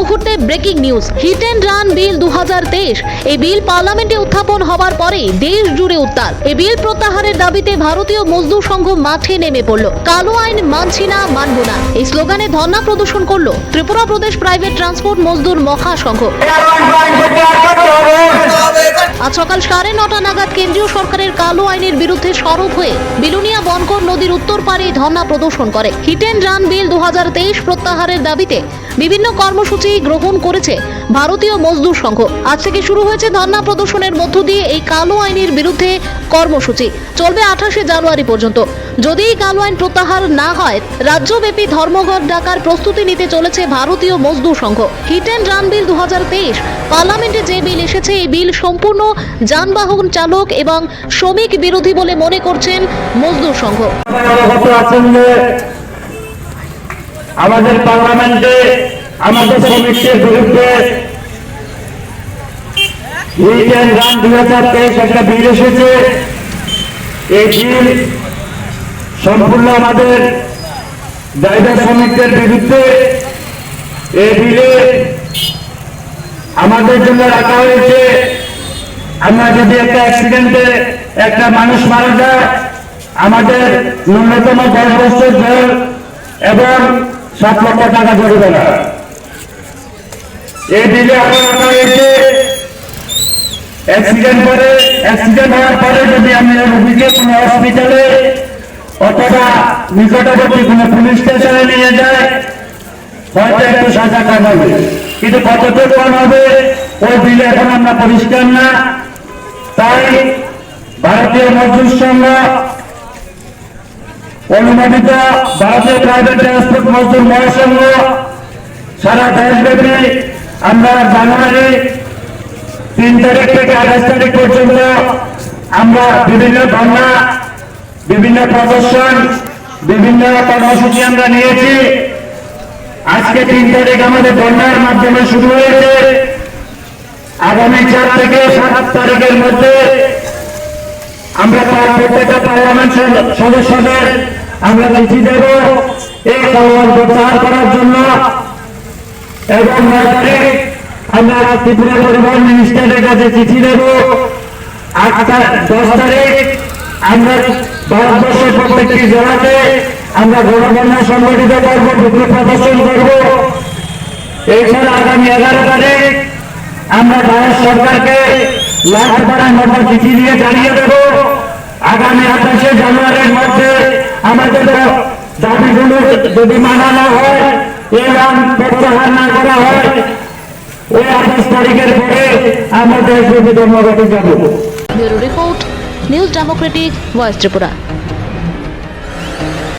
মুহূর্তে breaking news. Hit and run bill 2023 এই বিল পার্লামেন্টে উত্থাপন হবার পরে দেশ জুড়ে উত্তাল। এই বিল প্রত্যাহারের দাবিতে ভারতীয় মজদুর সংঘ মাঠে নেমে পড়ল। কালো আইন মানছি না, মানব না এই স্লোগানে ধর্ণা প্রদর্শন করলো ত্রিপুরা প্রদেশ প্রাইভেট ট্রান্সপোর্ট মজদুর মহাসংঘ। আজ সকাল 9:30 নাগাদ কেন্দ্রীয় সরকারের কালো আইনের বিরুদ্ধে সরব হয়ে বিলুনিয়া বনকর নদীর উত্তর পাড়ে ধর্ণা প্রদর্শন করে। হিট অ্যান্ড রান বিল 2023 প্রত্যাহারের দাবিতে বিভিন্ন কর্মসূচি গ্রহণ করেছে ভারতীয় মজদুর সংঘ। আজ থেকে শুরু হয়েছে ধর্ণা প্রদর্শনের মধ্য দিয়ে এই কালো আইনের বিরুদ্ধে কর্মসূচি চলবে 28শে জানুয়ারি পর্যন্ত। যদি এই কালো আইন প্রত্যাহার না হয় রাজ্যব্যাপী ধর্মঘট ডাকার প্রস্তুতি নিতে চলেছে ভারতীয় মজদুর সংঘ। হিট অ্যান্ড রান বিল 2023 পার্লামেন্টে যে বিল এসেছে এই বিল সম্পূর্ণ যানবাহন চালক এবং শ্রমিক বিরোধী বলে মনে করছেন মজদুর সংঘ। আমাদের পার্লামেন্টে আমাদের শ্রমিকদের বিরুদ্ধে হিট অ্যান্ড রান 2023 একটা বিল এসেছে। এই বিল সম্পূর্ণ আমাদের ড্রাইভার শ্রমিকদের বিরুদ্ধে। এই বিলে আমাদের জন্য রাখা হয়েছে, আমরা যদি একটা অ্যাক্সিডেন্টে একটা মানুষ মারা যায় আমাদের ন্যূনতম 10 বছর জেল এবং 7 লক্ষ টাকা জরিমানা। এই বিলে আরো রাখা হয়েছে অ্যাক্সিডেন্ট হওয়ার পরে যদি আমি রোগীকে কোনো হসপিটালে অথবা নিকটবর্তী কোনো পুলিশ স্টেশনে নিয়ে যায় হয়তো একটু সাজা কম হবে, কিন্তু কতটুকু কম হবে ওই বিলে এখন আমরা পরিষ্কার না। তাই ভারতীয় মজদুর সংঘ অনুমোদিত ভারতীয় প্রাইভেট ট্রান্সপোর্ট মজদুর মহাসংঘ সারা দেশব্যাপী আমরা জানুয়ারি 3 তারিখ থেকে 28 তারিখ পর্যন্ত আমরা বিভিন্ন ধর্ণা, বিভিন্ন প্রদর্শন, বিভিন্ন কর্মসূচি আমরা নিয়েছি। আজকে 3 তারিখ আমাদের ধর্ণার মাধ্যমে শুরু হয়েছে। আগামী 4 থেকে 7 তারিখের মধ্যে আমরা প্রত্যেকটা পার্লামেন্ট সদস্যদের আমরা চিঠি দেব এই আহ্বান প্রত্যাহার করার জন্য, এবং 9 তারিখ আমরা ত্রিপুরা পরিবহন মিনিস্টারের কাছে চিঠি দেব। 10 তারিখ আমরা ভারতবর্ষের প্রত্যেকটি জেলাতে আমরা গণধর্ণা সংগঠিত করব, বিক্ষোভ প্রদর্শন করব। এছাড়া আগামী 11 তারিখ আমরা ভারত সরকারকে লাখপাড়া নম্বর চিঠি দিয়ে জানিয়ে দেব আগামী 28শে জানুয়ারির মধ্যে আমাদের দাবিগুলো যদি মানা না হয় এবং প্রত্যাহার না করা হয় ওই 28 তারিখের পরে আমরা দেশব্যাপী ধর্মঘটে যাব। Bureau report, news Democratic voice Tripura.